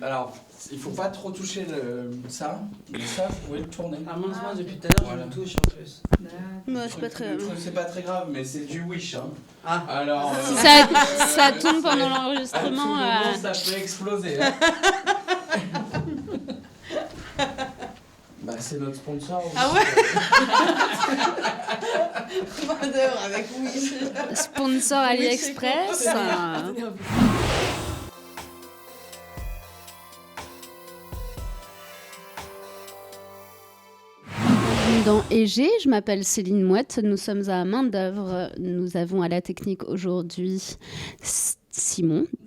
Alors, il faut pas trop toucher ça, mais ça, vous pouvez le tourner. Ah mince, depuis tout à l'heure, Voilà. je me touche en plus. Moi, c'est pas très... C'est pas très grave, mais c'est du Wish. Hein. Ah. Alors, Si ça tourne pendant à tout l'enregistrement... moment, ça peut exploser. Hein. Bah, c'est notre sponsor. Ah ouais. Vendeur avec Wish. Sponsor AliExpress. Dans EG, je m'appelle Céline Mouette, nous sommes à main d'œuvre. Nous avons à la technique aujourd'hui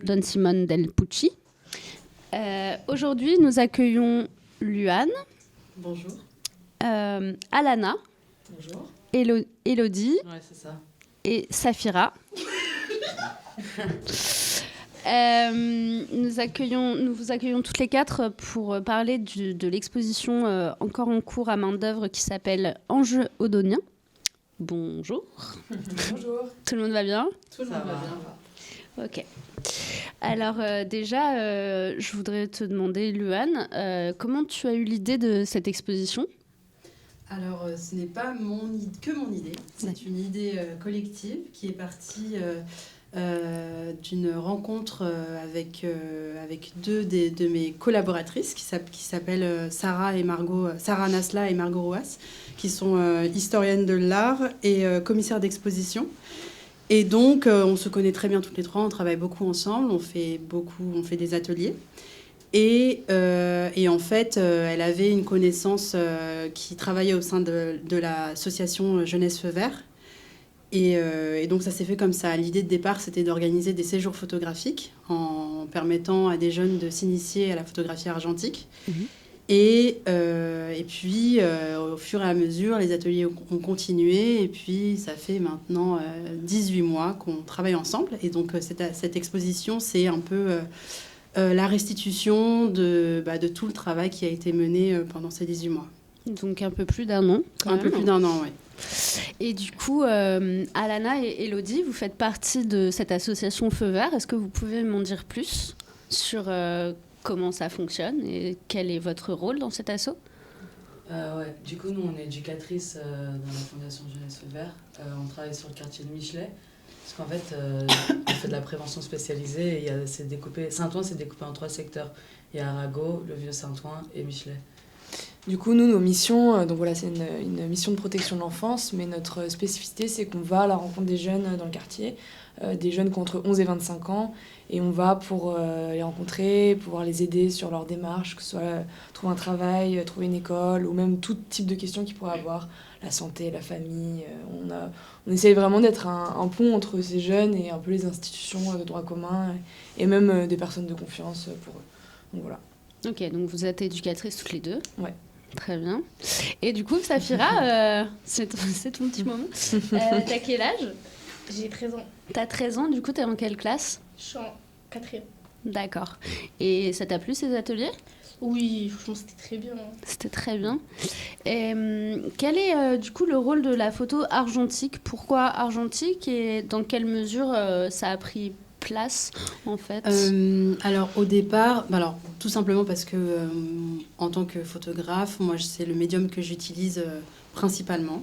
Don Simone Del Pucci. Aujourd'hui, nous accueillons Luan. Bonjour. Alana. Bonjour. Elodie. Ouais, c'est ça. Et Safira. Nous vous accueillons toutes les quatre pour parler de l'exposition encore en cours à main d'œuvre qui s'appelle Enjeux Odonien. Bonjour. Bonjour. Tout le monde va bien ? Tout le monde va bien. Ok. Alors déjà, je voudrais te demander, Luan, comment tu as eu l'idée de cette exposition ? Alors, ce n'est pas que mon idée. C'est une idée collective qui est partie d'une rencontre avec deux de mes collaboratrices qui s'appellent Sarah Nasla et Margot Rouas, qui sont historiennes de l'art et commissaires d'exposition. Et donc, on se connaît très bien toutes les trois, on travaille beaucoup ensemble, on fait des ateliers. Et en fait, elle avait une connaissance qui travaillait au sein de l'association Jeunesse Feu Vert. Et donc, ça s'est fait comme ça. L'idée de départ, c'était d'organiser des séjours photographiques en permettant à des jeunes de s'initier à la photographie argentique. Mmh. Et puis, au fur et à mesure, les ateliers ont continué. Et puis, ça fait maintenant 18 mois qu'on travaille ensemble. Et donc, cette exposition, c'est un peu la restitution de tout le travail qui a été mené pendant ces 18 mois. Donc, un peu plus d'un an. Un peu plus d'un an, oui. Et du coup, Alana et Elodie, vous faites partie de cette association Feu Vert. Est-ce que vous pouvez m'en dire plus sur comment ça fonctionne et quel est votre rôle dans cet asso ? Ouais. Du coup, nous, on est éducatrices dans la Fondation Jeunesse Feu Vert. On travaille sur le quartier de Michelet. Parce qu'en fait, on fait de la prévention spécialisée. Et Saint-Ouen, c'est découpé en 3 secteurs. Il y a Arago, le Vieux-Saint-Ouen et Michelet. Du coup, nous, nos missions, donc voilà, c'est une mission de protection de l'enfance, mais notre spécificité, c'est qu'on va à la rencontre des jeunes dans le quartier, des jeunes qui ont entre 11 et 25 ans, et on va pour les rencontrer, pouvoir les aider sur leur démarche, que ce soit trouver un travail, trouver une école, ou même tout type de questions qu'ils pourraient avoir, la santé, la famille. On essaye vraiment d'être un pont entre ces jeunes et un peu les institutions de droit commun, et même des personnes de confiance pour eux. Donc voilà. Ok, donc vous êtes éducatrices toutes les deux. Ouais. Très bien. Et du coup, Safira, c'est ton petit moment. T'as quel âge ? J'ai 13 ans. T'as 13 ans, du coup, t'es en quelle classe ? Je suis en 4e. D'accord. Et ça t'a plu, ces ateliers ? Oui, franchement, c'était très bien. C'était très bien. Et quel est, du coup, le rôle de la photo argentique ? Pourquoi argentique et dans quelle mesure ça a pris place, en fait ? Alors, au départ, tout simplement parce que, en tant que photographe, moi, c'est le médium que j'utilise principalement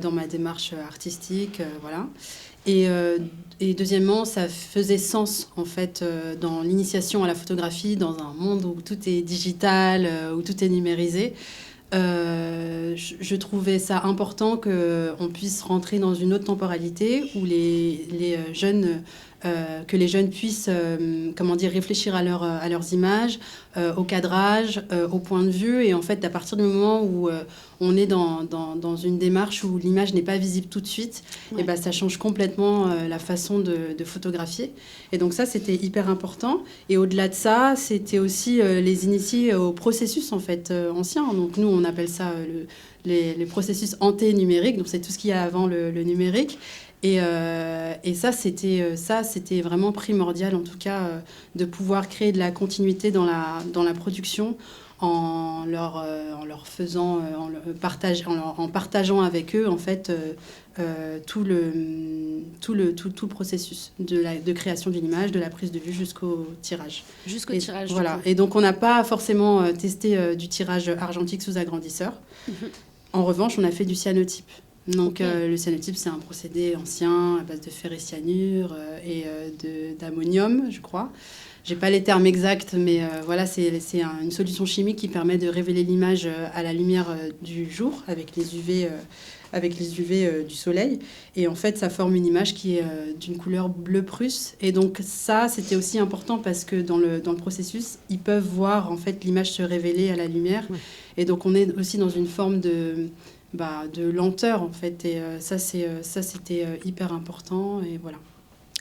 dans ma démarche artistique, voilà. Et deuxièmement, ça faisait sens, en fait, dans l'initiation à la photographie, dans un monde où tout est digital, où tout est numérisé. Je trouvais ça important qu'on puisse rentrer dans une autre temporalité où les jeunes... que les jeunes puissent réfléchir à leurs images, au cadrage, au point de vue. Et en fait, à partir du moment où on est dans une démarche où l'image n'est pas visible tout de suite, ouais. Et ça change complètement la façon de photographier. Et donc ça, c'était hyper important. Et au-delà de ça, c'était aussi les initier au processus en fait, ancien. Donc nous, on appelle ça les processus anté-numériques. Donc c'est tout ce qu'il y a avant le numérique. Et ça, c'était vraiment primordial, en tout cas, de pouvoir créer de la continuité dans la production en leur faisant, en partageant avec eux en fait tout le processus de création d'une image, de la prise de vue jusqu'au tirage. Jusqu'au Et tirage. voilà. Du coup. Et donc on n'a pas forcément testé du tirage argentique sous agrandisseur. En revanche, on a fait du cyanotype. Donc le cyanotype, c'est un procédé ancien à base de ferricyanure et d'ammonium, je crois. J'ai pas les termes exacts, mais voilà, c'est une solution chimique qui permet de révéler l'image à la lumière du jour avec les UV du soleil. Et en fait, ça forme une image qui est d'une couleur bleu prusse. Et donc ça, c'était aussi important parce que dans le processus, ils peuvent voir en fait l'image se révéler à la lumière. Ouais. Et donc on est aussi dans une forme de lenteur en fait. Et ça, c'était hyper important. Et voilà.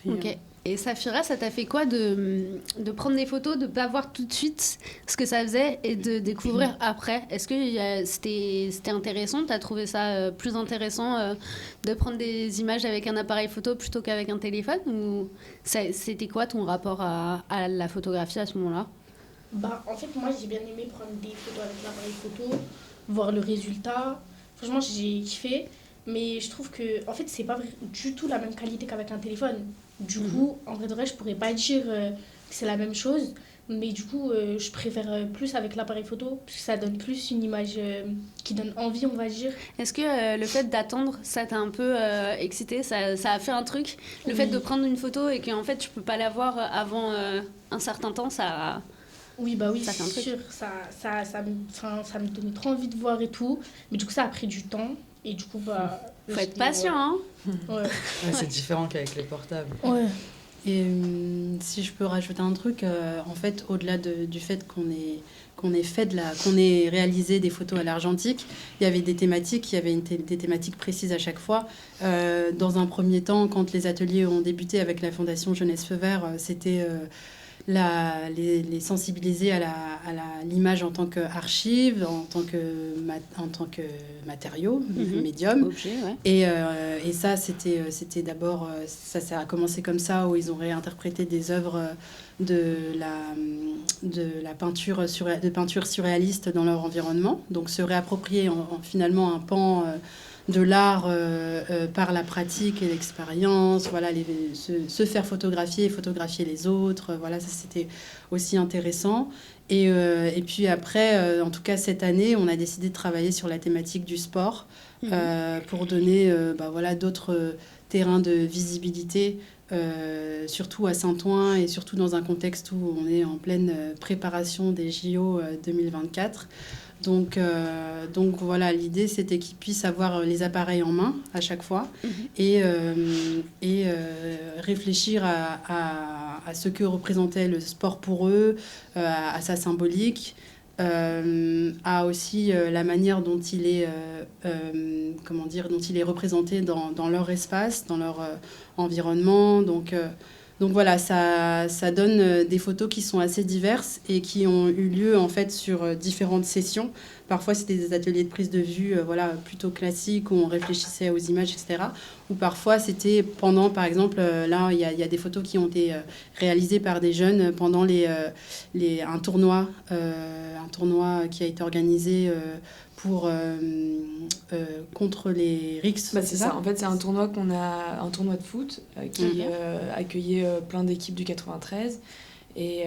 Et, ok. Et Saphira, ça t'a fait quoi de prendre des photos, de ne pas voir tout de suite ce que ça faisait et de découvrir après? Est-ce que c'était intéressant? Tu as trouvé ça plus intéressant de prendre des images avec un appareil photo plutôt qu'avec un téléphone? Ou c'était quoi ton rapport à la photographie à ce moment-là? En fait, moi, j'ai bien aimé prendre des photos avec l'appareil photo, voir le résultat. Franchement, j'ai kiffé. Mais je trouve que, en fait, c'est pas du tout la même qualité qu'avec un téléphone. Du coup, en vrai de vrai, je pourrais pas dire que c'est la même chose. Mais du coup, je préfère plus avec l'appareil photo, parce que ça donne plus une image qui donne envie, on va dire. Est-ce que le fait d'attendre, ça t'a un peu excité? Ça a fait un truc? Le fait de prendre une photo et qu'en fait, tu peux pas la voir avant un certain temps, ça... Oui, ça c'est sûr. Ça me donnait trop envie de voir et tout. Mais du coup, ça a pris du temps. Et du coup, faut être patient, hein. Ouais, c'est différent qu'avec les portables. Ouais. Et si je peux rajouter un truc, en fait, au-delà du fait qu'on ait réalisé des photos à l'argentique, il y avait des thématiques, des thématiques précises à chaque fois. Dans un premier temps, quand les ateliers ont débuté avec la Fondation Jeunesse Feu Vert, c'était les sensibiliser à l'image en tant qu'archive, en tant que matériau, médium. Objet, ouais. Et ça, c'était d'abord... ça a commencé comme ça, où ils ont réinterprété des œuvres de la peinture surréaliste dans leur environnement. Donc se réapproprier finalement un pan... de l'art par la pratique et l'expérience, voilà, se faire photographier et photographier les autres, voilà, ça c'était aussi intéressant. Et puis après, en tout cas cette année, on a décidé de travailler sur la thématique du sport pour donner voilà, d'autres terrains de visibilité, surtout à Saint-Ouen et surtout dans un contexte où on est en pleine préparation des JO 2024. Donc voilà, l'idée c'était qu'ils puissent avoir les appareils en main à chaque fois et réfléchir à ce que représentait le sport pour eux, à sa symbolique, à aussi la manière dont il est dont il est représenté dans leur espace, dans leur environnement. Donc voilà, ça donne des photos qui sont assez diverses et qui ont eu lieu en fait sur différentes sessions. Parfois, c'était des ateliers de prise de vue plutôt classiques où on réfléchissait aux images, etc. Ou parfois, c'était pendant, par exemple, là, il y a des photos qui ont été réalisées par des jeunes pendant un tournoi qui a été organisé contre les RICS. C'est ça. En fait, c'est un tournoi de foot qui accueillait plein d'équipes du 93 et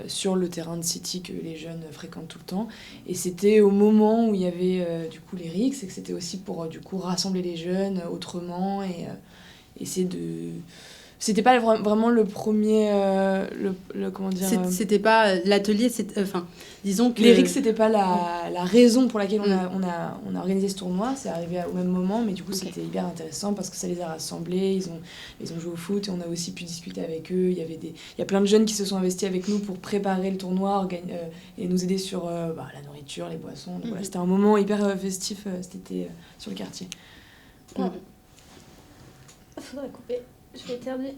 sur le terrain de City que les jeunes fréquentent tout le temps. Et c'était au moment où il y avait du coup les RICS et que c'était aussi pour du coup rassembler les jeunes autrement et essayer de... C'était pas vraiment le premier... comment dire... C'était pas l'atelier, disons que... Les RICS, c'était pas la raison pour laquelle on a organisé ce tournoi. C'est arrivé au même moment, mais du coup, c'était hyper intéressant parce que ça les a rassemblés. Ils ont joué au foot et on a aussi pu discuter avec eux. Il y a plein de jeunes qui se sont investis avec nous pour préparer le tournoi et nous aider sur la nourriture, les boissons. Donc, voilà, c'était un moment hyper festif cet été sur le quartier. Faudrait couper. Je vais éternuer.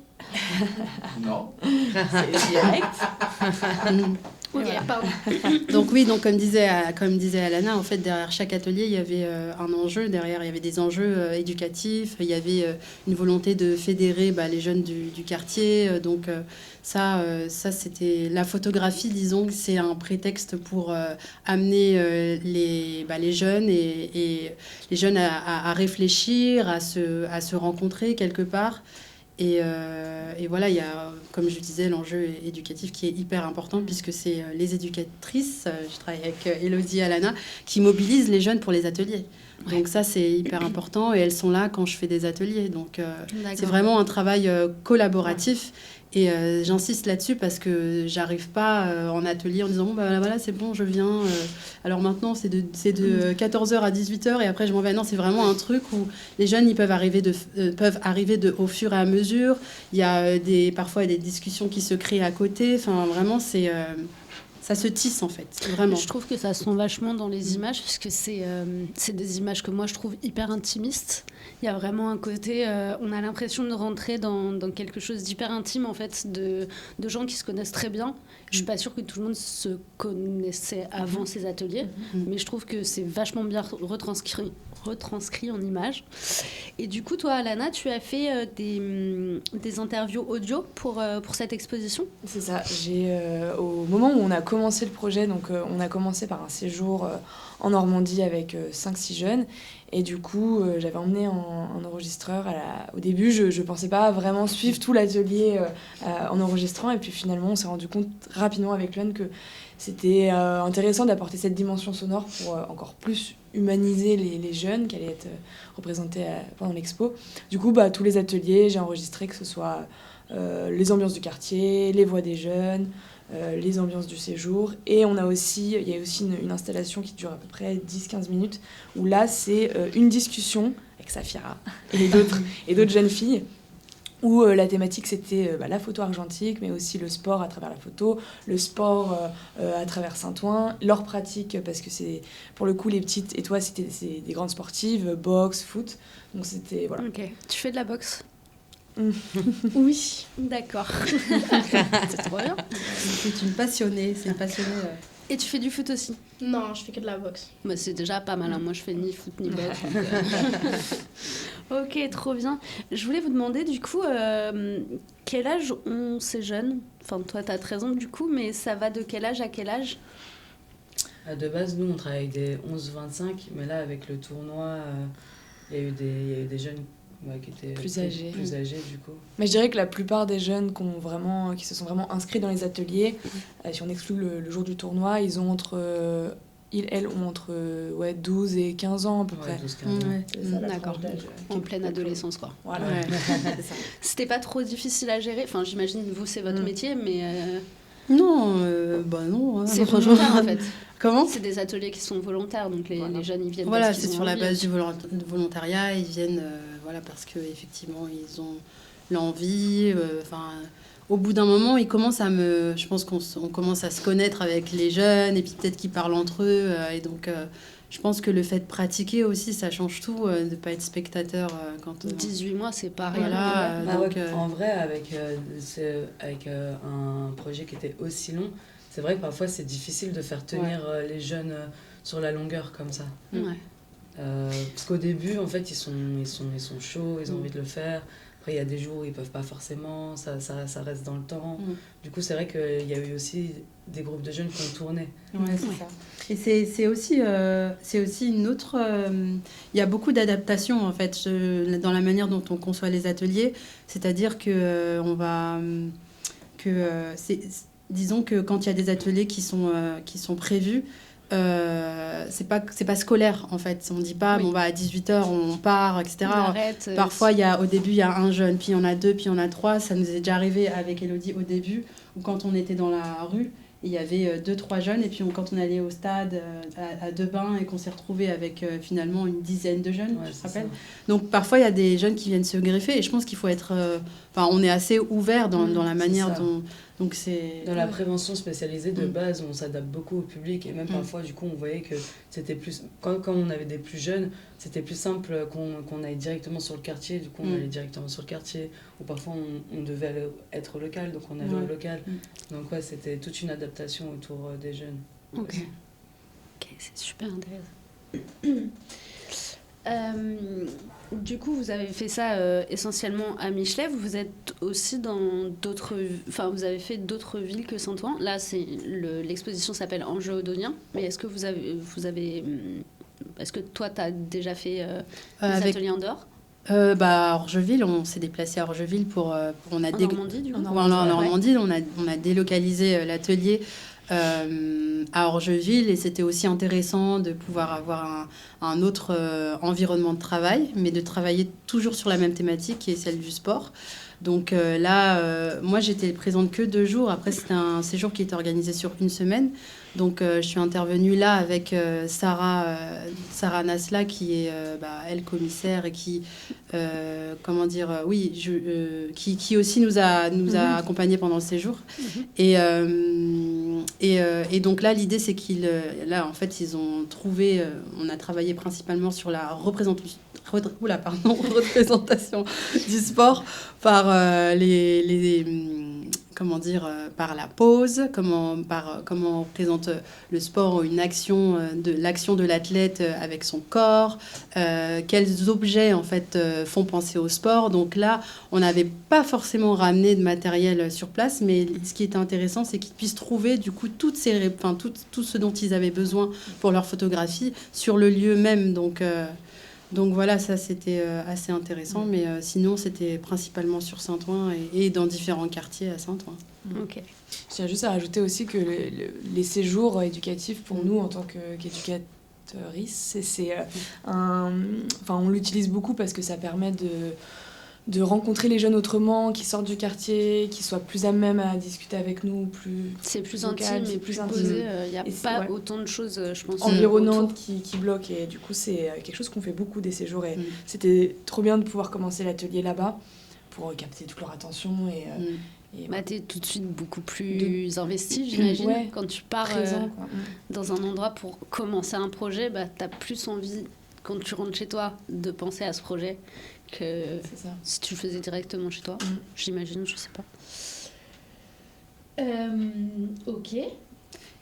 Non. C'est direct. Ok, Voilà. pardon. Donc oui, donc comme disait Alana, en fait derrière chaque atelier il y avait un enjeu, derrière il y avait des enjeux éducatifs, il y avait une volonté de fédérer les jeunes du quartier, ça c'était la photographie, disons que c'est un prétexte pour amener les jeunes et les jeunes à réfléchir, à se rencontrer quelque part. Et voilà, il y a, comme je disais, l'enjeu éducatif qui est hyper important puisque c'est les éducatrices, je travaille avec Elodie et Alana, qui mobilisent les jeunes pour les ateliers. Donc ça, c'est hyper important et elles sont là quand je fais des ateliers. Donc c'est vraiment un travail collaboratif. Et j'insiste là-dessus parce que j'arrive pas en atelier en disant bon voilà c'est bon je viens alors maintenant c'est de 14h à 18h et après je m'en vais. Non, c'est vraiment un truc où les jeunes ils peuvent arriver au fur et à mesure. Il y a parfois des discussions qui se créent à côté. Enfin vraiment ça se tisse en fait, vraiment. Je trouve que ça se sent vachement dans les images, parce que c'est des images que moi je trouve hyper intimistes. Il y a vraiment un côté, on a l'impression de rentrer dans quelque chose d'hyper intime en fait, de gens qui se connaissent très bien. Je suis pas sûre que tout le monde se connaissait avant ces ateliers, mais je trouve que c'est vachement bien retranscrit en images. Et du coup, toi, Alana, tu as fait des interviews audio pour cette exposition. C'est ça. Au moment où on a commencé le projet, donc on a commencé par un séjour en Normandie avec 5-6 jeunes. Et du coup, j'avais emmené un enregistreur. Au début, je ne pensais pas vraiment suivre tout l'atelier en enregistrant. Et puis finalement, on s'est rendu compte rapidement avec Luan que c'était intéressant d'apporter cette dimension sonore pour encore plus humaniser les jeunes qui allaient être représentés pendant l'expo. Du coup, tous les ateliers, j'ai enregistré que ce soit les ambiances du quartier, les voix des jeunes, les ambiances du séjour. Et il y a aussi une installation qui dure à peu près 10-15 minutes, où là, c'est une discussion avec Safira et d'autres jeunes filles, où la thématique, c'était la photo argentique, mais aussi le sport à travers la photo, le sport à travers Saint-Ouen, leur pratique, parce que c'est, pour le coup, les petites, et toi, c'est des grandes sportives, boxe, foot, donc c'était, voilà. Ok. Tu fais de la boxe? Oui. D'accord. C'est trop bien. C'est une passionnée, Et tu fais du foot aussi? Non, je fais que de la boxe. Bah, c'est déjà pas mal, hein. Moi je fais ni foot ni boxe. Ok, trop bien. Je voulais vous demander du coup, quel âge ont ces jeunes? Enfin, toi t'as 13 ans du coup, mais ça va de quel âge à quel âge? De base, nous on travaille avec des 11-25, mais là avec le tournoi, il y a eu des jeunes qui étaient Plus âgés. plus âgés du coup. Mais je dirais que la plupart des jeunes qui se sont vraiment inscrits dans les ateliers, si on exclut le jour du tournoi, elles ont entre 12 et 15 ans à peu près. 12-15 ans. Ouais. C'est ça, la D'accord. tranche d'âge, En pleine adolescence quoi. Voilà. Ouais. C'est ça. C'était pas trop difficile à gérer? Enfin, j'imagine vous c'est votre métier, mais Non, non. Hein, c'est franchement. volontaire en fait. Comment? C'est des ateliers qui sont volontaires, donc les jeunes ils viennent. Voilà, parce qu'ils c'est ont sur la envie. base du volontariat. Ils viennent parce qu'effectivement, ils ont l'envie. Au bout d'un moment, je pense qu'on commence à se connaître avec les jeunes et puis peut-être qu'ils parlent entre eux. Et donc, je pense que le fait de pratiquer aussi, ça change tout, de ne pas être spectateur quand... 18 mois, c'est pas rien. Voilà, donc... En vrai, avec un projet qui était aussi long, c'est vrai que parfois c'est difficile de faire tenir les jeunes sur la longueur comme ça. Ouais. Parce qu'au début, en fait, ils sont chauds, ils ont envie de le faire. Après, il y a des jours où ils peuvent pas forcément, ça reste dans le temps. Du coup, c'est vrai qu'il y a eu aussi des groupes de jeunes qui ont tourné. Ouais, c'est ça. Et c'est aussi une autre... Il y a beaucoup d'adaptations, en fait, dans la manière dont on conçoit les ateliers. C'est-à-dire que disons que quand il y a des ateliers qui sont prévus, c'est pas scolaire en fait, on dit pas à 18h on part, etc. On arrête, Parfois au début il y a un jeune, puis il y en a deux, puis il y en a trois. Ça nous est déjà arrivé avec Elodie au début, où quand on était dans la rue, il y avait 2-3 jeunes, et puis quand on allait au stade à Debain et qu'on s'est retrouvé avec finalement une dizaine de jeunes, je te rappelle. Donc parfois il y a des jeunes qui viennent se greffer, et je pense qu'il faut être on est assez ouvert dans la manière dont... Donc c'est... Dans la prévention spécialisée de base, on s'adapte beaucoup au public, et même parfois, du coup, on voyait que c'était plus... Quand on avait des plus jeunes, c'était plus simple qu'on aille directement sur le quartier, du coup, on allait directement sur le quartier, ou parfois, on devait être au local, donc on allait au local. Donc ouais, c'était toute une adaptation d'adaptation autour des jeunes. Ok, c'est super intéressant. Du coup, vous avez fait ça essentiellement à Michelet. Vous êtes aussi dans d'autres... Enfin, vous avez fait d'autres villes que Saint-Ouen. Là, l'exposition s'appelle Enjeux Odonien. Mais est-ce que vous avez est-ce que toi, tu as déjà fait des ateliers en dehors? À Orgeville, on s'est déplacé à Orgeville pour... En Normandie, du coup? En Normandie, on a délocalisé l'atelier à Orgeville, et c'était aussi intéressant de pouvoir avoir un autre environnement de travail, mais de travailler toujours sur la même thématique qui est celle du sport. Donc moi j'étais présente que 2 jours. Après c'était un séjour qui était organisé sur 1 semaine. Donc je suis intervenue là avec Sarah Nasla, qui est elle commissaire et qui qui aussi nous a accompagnés pendant le séjour. Et donc là l'idée c'est qu'ils ont trouvé, on a travaillé principalement sur la représentation du sport par par la pose, comment on représente le sport, l'action de l'athlète avec son corps, quels objets en fait font penser au sport. Donc là, on n'avait pas forcément ramené de matériel sur place, mais ce qui était intéressant, c'est qu'ils puissent trouver du coup tout ce dont ils avaient besoin pour leur photographie sur le lieu même. Donc voilà, ça c'était assez intéressant, mais sinon c'était principalement sur Saint-Ouen et dans différents quartiers à Saint-Ouen. Ok. Je tiens juste à rajouter aussi que les séjours éducatifs pour nous en tant qu'éducatrices, on l'utilise beaucoup parce que ça permet de rencontrer les jeunes autrement, qui sortent du quartier, qui soient plus à même à discuter avec nous, c'est plus local, intime et plus posé. Il n'y a pas autant de choses, je pense, environnantes qui bloquent. Et du coup, c'est quelque chose qu'on fait beaucoup des séjours. Et c'était trop bien de pouvoir commencer l'atelier là-bas pour capter toute leur attention. T'es tout de suite beaucoup plus investi, j'imagine. Quand tu pars dans un endroit pour commencer un projet, t'as plus envie, quand tu rentres chez toi, de penser à ce projet que si tu le faisais directement chez toi, j'imagine, je sais pas. Ok.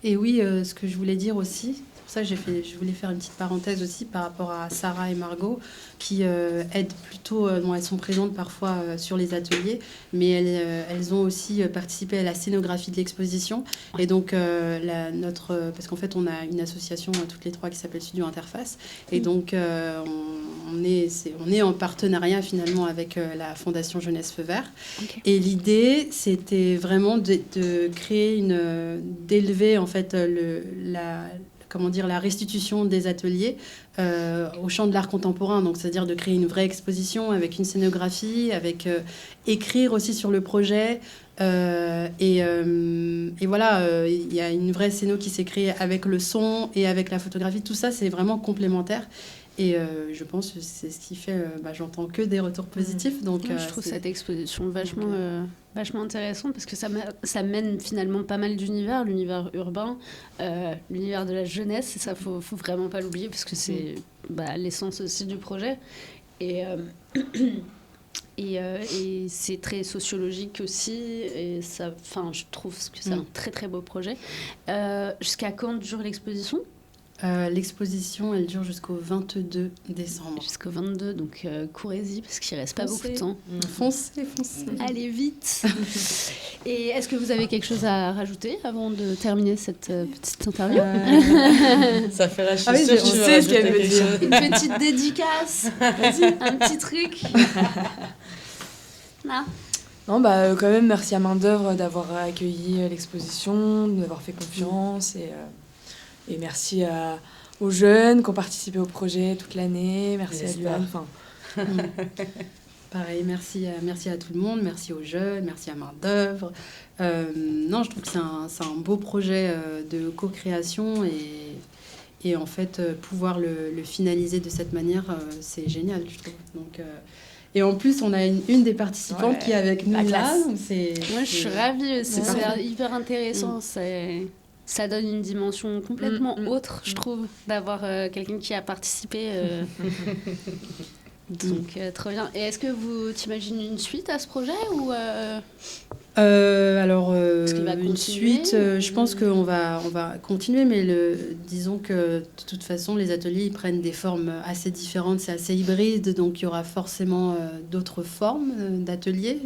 Et oui, ce que je voulais dire aussi, c'est pour ça que je voulais faire une petite parenthèse aussi par rapport à Sarah et Margot, qui aident plutôt, elles sont présentes parfois sur les ateliers, mais elles ont aussi participé à la scénographie de l'exposition. Et donc, parce qu'en fait, on a une association toutes les 3 qui s'appelle Studio Interface. Et donc, on est en partenariat finalement avec la Fondation Jeunesse Feu Vert. Okay. Et l'idée, c'était vraiment de créer d'élever en fait la restitution des ateliers au champ de l'art contemporain, donc c'est-à-dire de créer une vraie exposition avec une scénographie, avec écrire aussi sur le projet. Et voilà, il y a une vraie scéno qui s'est créée avec le son et avec la photographie. Tout ça, c'est vraiment complémentaire. Et je pense que c'est ce qui fait... j'entends que des retours positifs. Donc, je trouve cette exposition vachement intéressante parce que ça mène finalement pas mal d'univers, l'univers urbain, l'univers de la jeunesse. Et ça, faut vraiment pas l'oublier parce que c'est l'essence aussi du projet. Et c'est très sociologique aussi. Et ça, je trouve que c'est un très très beau projet. Jusqu'à quand dure l'exposition ? L'exposition, elle dure jusqu'au 22 décembre. Jusqu'au 22, donc courez-y parce qu'il ne reste pas beaucoup de temps. Foncez. Allez vite. Et est-ce que vous avez quelque chose à rajouter avant de terminer cette petite interview? Ça fait la chose. Je sais ce qu'elle veut dire. Une petite dédicace. Un petit truc. Là. Non, quand même, merci à Main d'œuvre d'avoir accueilli l'exposition, de nous avoir fait confiance et merci aux jeunes qui ont participé au projet toute l'année. Merci à Luan. Pareil, merci à tout le monde, merci aux jeunes, merci à Main d'œuvre. Non, je trouve que c'est un beau projet de co-création et en fait, pouvoir le finaliser de cette manière, c'est génial, je trouve. Donc, et en plus, on a une des participantes qui est avec nous là. Donc moi, je suis ravie aussi. C'est hyper intéressant. Ça donne une dimension complètement autre, je trouve, d'avoir quelqu'un qui a participé. Donc, trop bien. Et est-ce que vous t'imaginez une suite à ce projet ou Est-ce qu'il va une continuer, suite, je pense ou- qu'on va continuer, mais disons que de toute façon, les ateliers ils prennent des formes assez différentes, c'est assez hybride, donc il y aura forcément d'autres formes d'ateliers.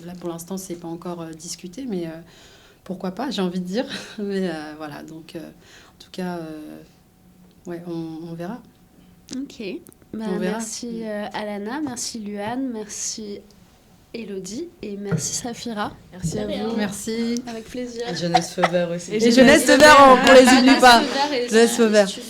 Là, pour l'instant, c'est pas encore discuté, mais pourquoi pas, j'ai envie de dire. Mais voilà, donc en tout cas, ouais, on verra. Ok. Bah, On verra. merci Alana, merci Luan, merci Elodie et merci Safira. Merci à De rien. vous. Merci. Avec plaisir. Et Jeunesse Feu Vert aussi. Et Jeunesse Feu Vert, on les oublie pas. Jeunesse Feu Vert et Jeunesse Feu Vert. Studio